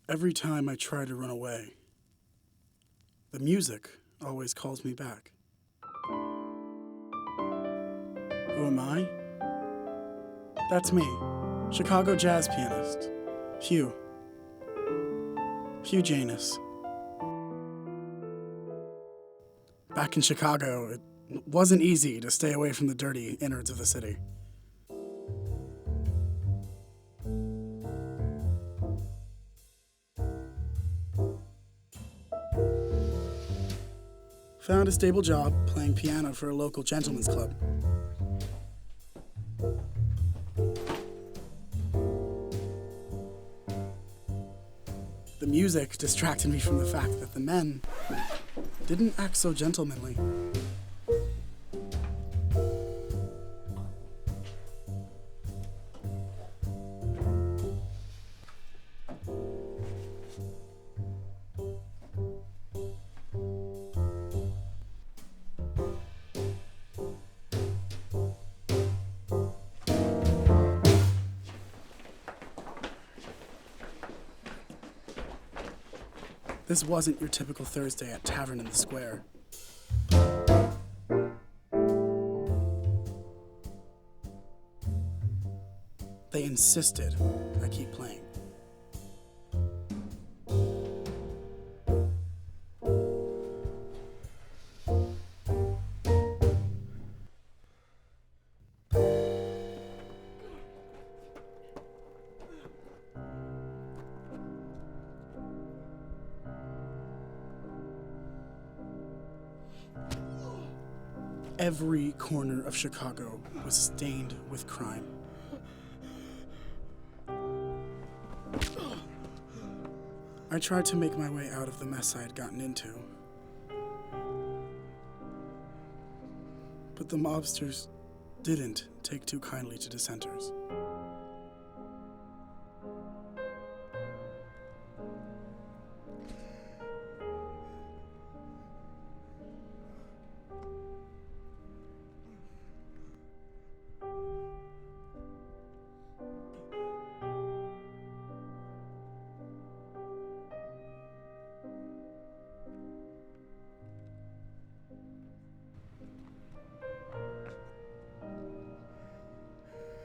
Every time I try to run away, the music always calls me back. Who am I? That's me, Chicago jazz pianist, Hugh Janus. Back in Chicago, it wasn't easy to stay away from the dirty innards of the city. Found a stable job playing piano for a local gentleman's club. The music distracted me from the fact that the men didn't act so gentlemanly. This wasn't your typical Thursday at Tavern in the Square. They insisted I keep playing. Every corner of Chicago was stained with crime. I tried to make my way out of the mess I had gotten into. But the mobsters didn't take too kindly to dissenters.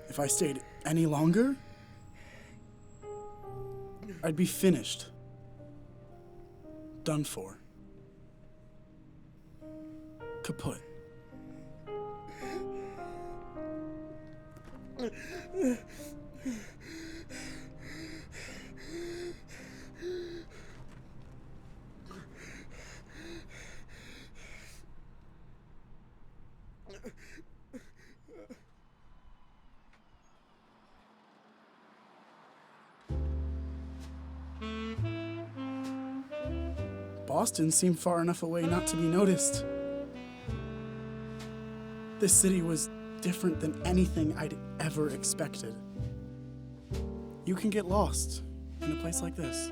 If I stayed any longer, I'd be finished. Done for. Kaput. Boston seemed far enough away not to be noticed. This city was different than anything I'd ever expected. You can get lost in a place like this.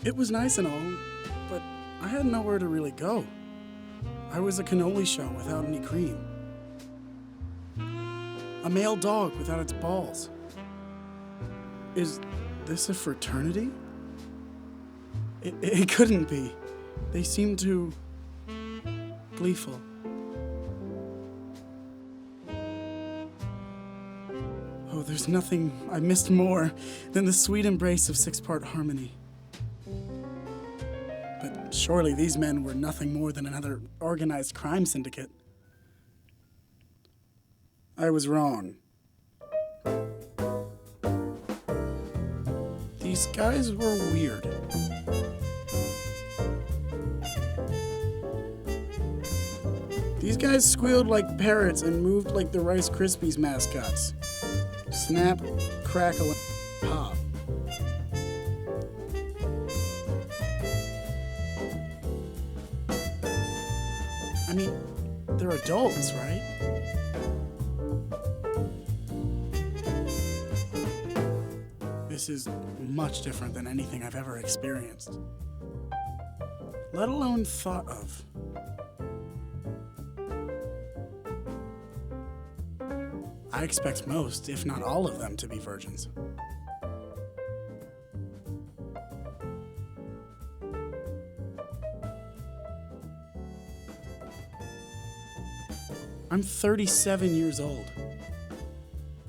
It was nice and all, but I had nowhere to really go. I was a cannoli shell without any cream. A male dog without its balls. Is this a fraternity? It couldn't be. They seemed too gleeful. Oh, there's nothing I missed more than the sweet embrace of six-part harmony. But surely these men were nothing more than another organized crime syndicate. I was wrong. These guys were weird. These guys squealed like parrots and moved like the Rice Krispies mascots. Snap, crackle, and pop. I mean, they're adults, right? This is much different than anything I've ever experienced, let alone thought of. I expect most, if not all of them, to be virgins. I'm 37 years old,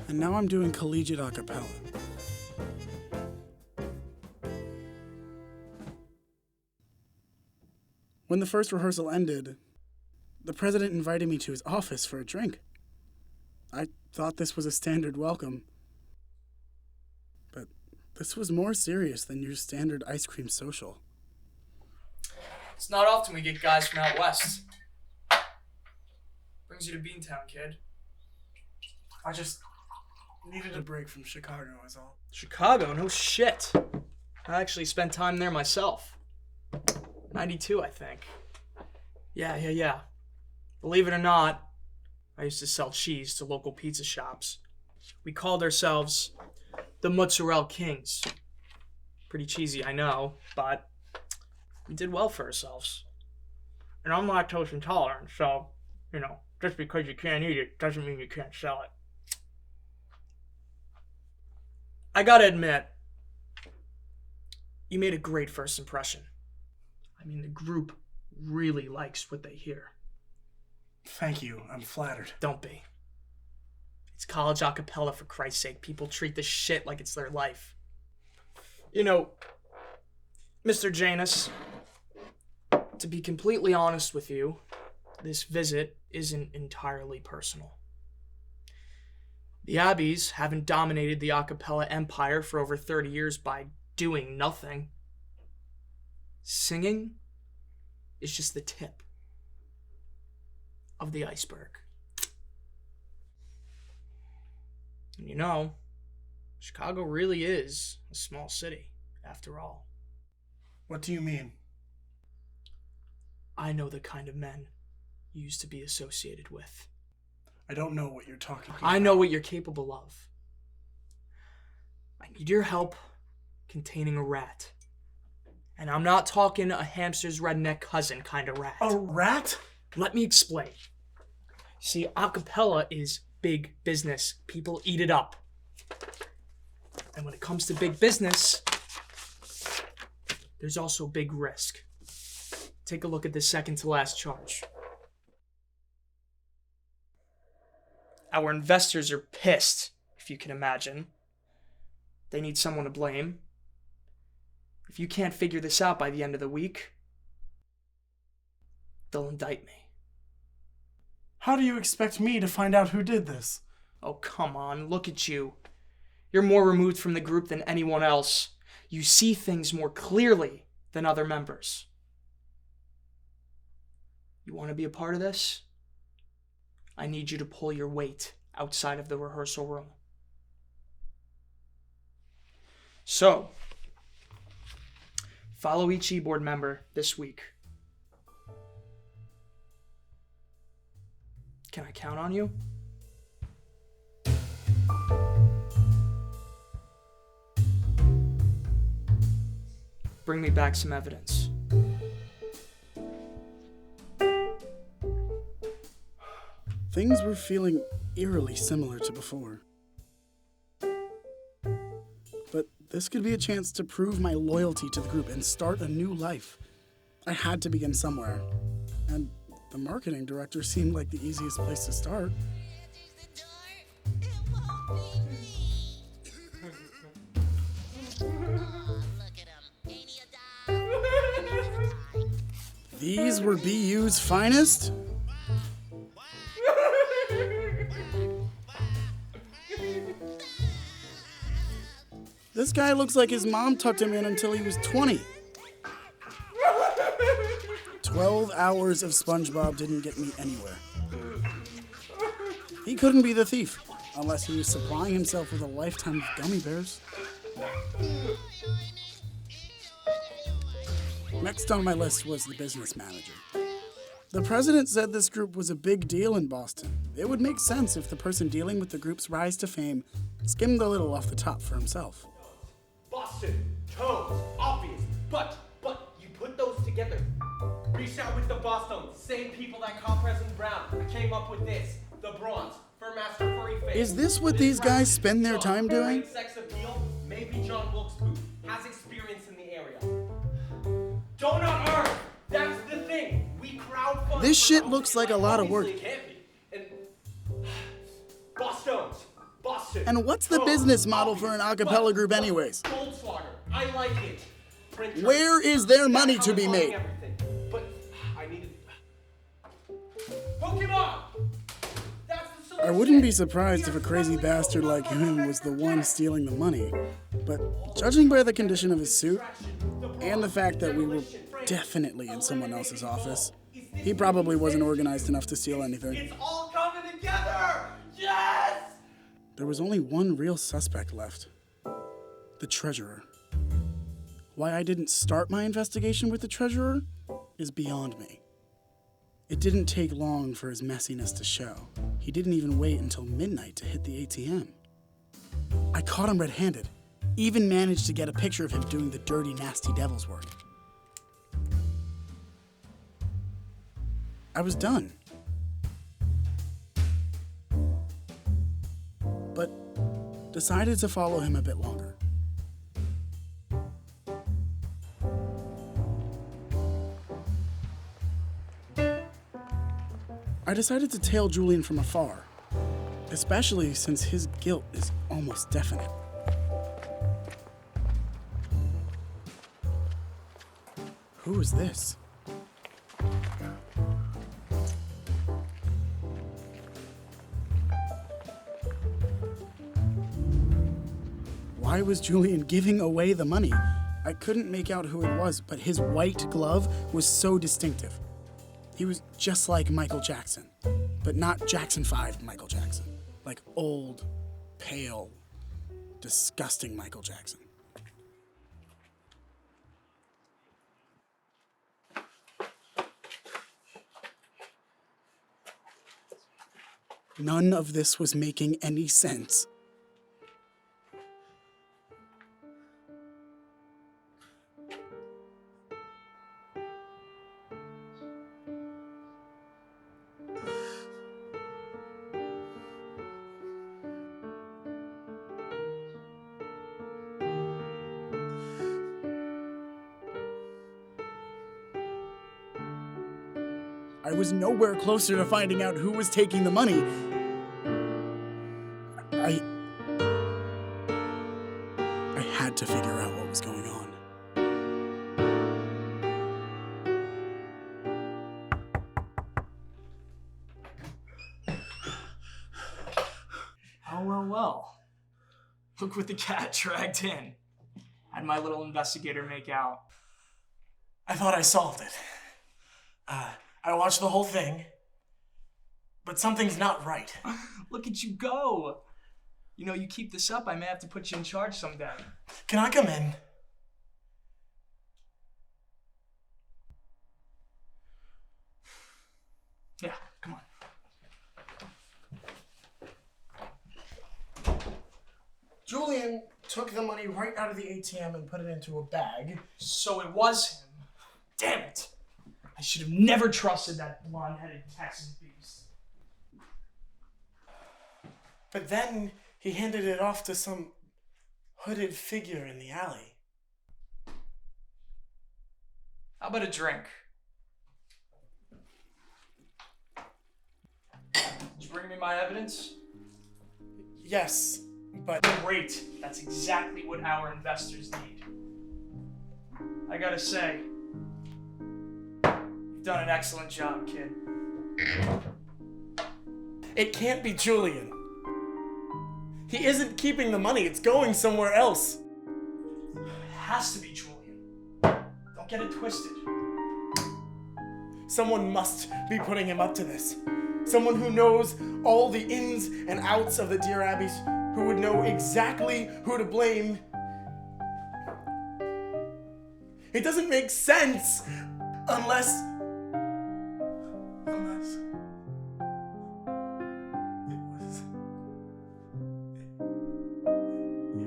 and now I'm doing collegiate a cappella. When the first rehearsal ended, the president invited me to his office for a drink. I thought this was a standard welcome, but this was more serious than your standard ice cream social. It's not often we get guys from out west. Brings you to Beantown, kid. I just needed a break from Chicago, is all. Chicago? No shit. I actually spent time there myself. 92, I think. Yeah. Believe it or not, I used to sell cheese to local pizza shops. We called ourselves the Mozzarella Kings. Pretty cheesy, I know, but we did well for ourselves. And I'm lactose intolerant, so, just because you can't eat it doesn't mean you can't sell it. I gotta admit, you made a great first impression. The group really likes what they hear. Thank you, I'm flattered. Don't be. It's college a cappella, for Christ's sake. People treat this shit like it's their life. Mr. Janus, to be completely honest with you, this visit isn't entirely personal. The Abbeys haven't dominated the a cappella empire for over 30 years by doing nothing. Singing is just the tip of the iceberg. And Chicago really is a small city, after all. What do you mean? I know the kind of men you used to be associated with. I don't know what you're talking about. I know what you're capable of. I need your help containing a rat. And I'm not talking a hamster's redneck cousin kind of rat. A rat? Let me explain. See, a cappella is big business. People eat it up. And when it comes to big business, there's also big risk. Take a look at the second to last charge. Our investors are pissed, if you can imagine. They need someone to blame. If you can't figure this out by the end of the week, they'll indict me. How do you expect me to find out who did this? Oh, come on, look at you. You're more removed from the group than anyone else. You see things more clearly than other members. You want to be a part of this? I need you to pull your weight outside of the rehearsal room. So, follow each e-board member this week. Can I count on you? Bring me back some evidence. Things were feeling eerily similar to before. But this could be a chance to prove my loyalty to the group and start a new life. I had to begin somewhere, and the marketing director seemed like the easiest place to start. These were BU's finest? This guy looks like his mom tucked him in until he was 20. 12 hours of SpongeBob didn't get me anywhere. He couldn't be the thief, unless he was supplying himself with a lifetime of gummy bears. Next on my list was the business manager. The president said this group was a big deal in Boston. It would make sense if the person dealing with the group's rise to fame skimmed a little off the top for himself. Boston, toes, obvious, but you put those together. Reached out with the Boston, same people that caught President Brown. I came up with this, the bronze, for Master Furry Is this what these guys spend their time doing? Great sex appeal, maybe John Wilkes Booth has experience in the area. Donut Earth! That's the thing! We crowdfund. This shit looks like a lot of work. Obviously it can't be. And Boston. And what's the business model for an a cappella group anyways? Goldslaughter. I like it. Printer. Where is their money That's to how be I'm made? funding everything. But I needed Pokemon! That's the solution. I wouldn't be surprised if a crazy bastard like him was the one stealing the money. But judging by the condition of his suit, and the fact that we were definitely in someone else's office, he probably wasn't organized enough to steal anything. It's all coming together! Yes! There was only one real suspect left. The treasurer. Why I didn't start my investigation with the treasurer is beyond me. It didn't take long for his messiness to show. He didn't even wait until midnight to hit the ATM. I caught him red-handed, even managed to get a picture of him doing the dirty, nasty devil's work. I was done. But decided to follow him a bit longer. I decided to tail Julian from afar, especially since his guilt is almost definite. Who is this? Why was Julian giving away the money? I couldn't make out who it was, but his white glove was so distinctive. He was just like Michael Jackson, but not Jackson 5 Michael Jackson. Like old, pale, disgusting Michael Jackson. None of this was making any sense. I was nowhere closer to finding out who was taking the money. I had to figure out what was going on. Well. Look what the cat dragged in. Had my little investigator make out. I thought I solved it. I watched the whole thing, but something's not right. Look at you go. You know, you keep this up, I may have to put you in charge someday. Can I come in? Yeah, come on. Julian took the money right out of the ATM and put it into a bag. So it was him. Damn it. I should have never trusted that blonde-headed Texas beast. But then he handed it off to some hooded figure in the alley. How about a drink? Did you bring me my evidence? Yes, but... Great. That's exactly what our investors need. I gotta say, you've done an excellent job, kid. It can't be Julian. He isn't keeping the money. It's going somewhere else. It has to be Julian. Don't get it twisted. Someone must be putting him up to this. Someone who knows all the ins and outs of the Dear Abbeys, who would know exactly who to blame. It doesn't make sense unless it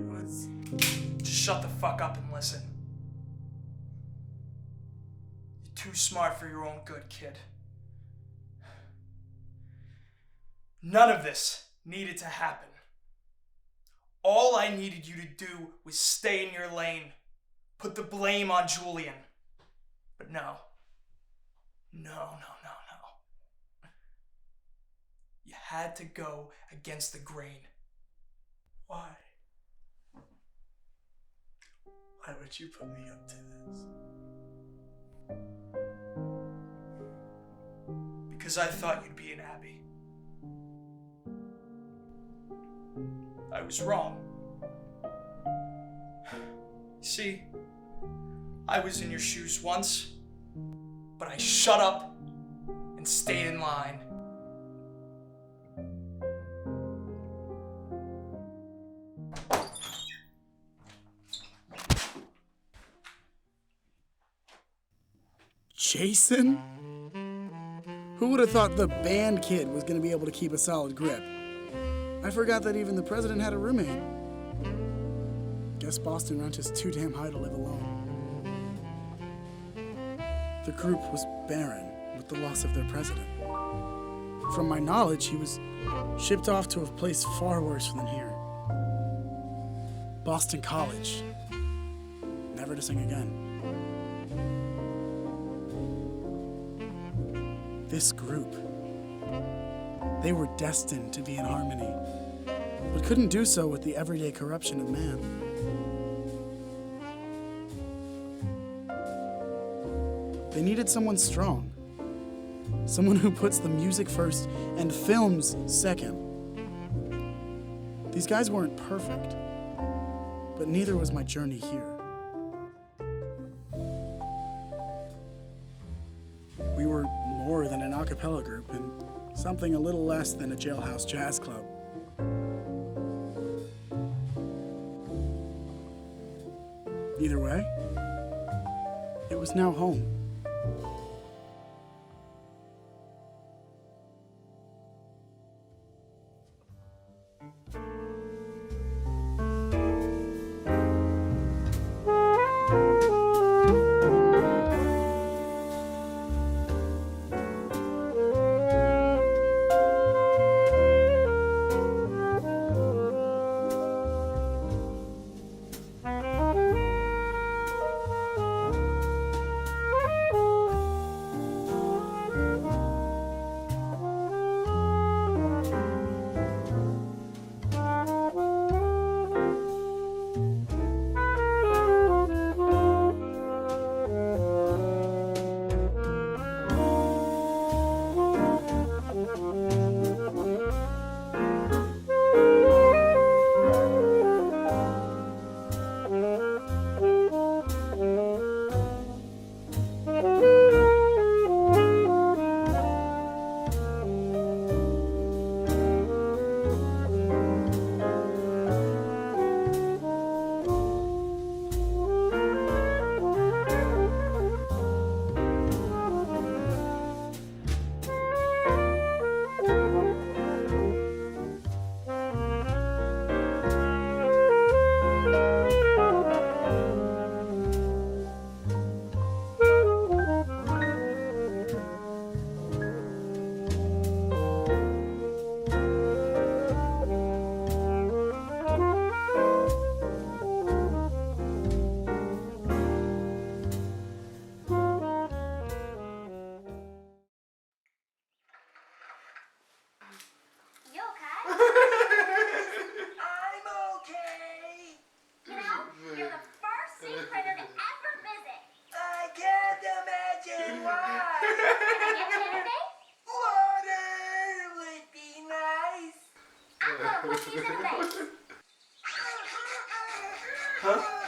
was. Just shut the fuck up and listen. You're too smart for your own good, kid. None of this needed to happen. All I needed you to do was stay in your lane. Put the blame on Julian. But no. No. You had to go against the grain. Why? Why would you put me up to this? Because I thought you'd be an Abbey. I was wrong. See, I was in your shoes once, but I shut up and stayed in line. Jason? Who would have thought the band kid was going to be able to keep a solid grip? I forgot that even the president had a roommate. Guess Boston rent is too damn high to live alone. The group was barren with the loss of their president. From my knowledge, he was shipped off to a place far worse than here. Boston College. Never to sing again. This group, they were destined to be in harmony, but couldn't do so with the everyday corruption of man. They needed someone strong, someone who puts the music first and films second. These guys weren't perfect, but neither was my journey here. We were more than an a cappella group and something a little less than a jailhouse jazz club. Either way, it was now home. Huh?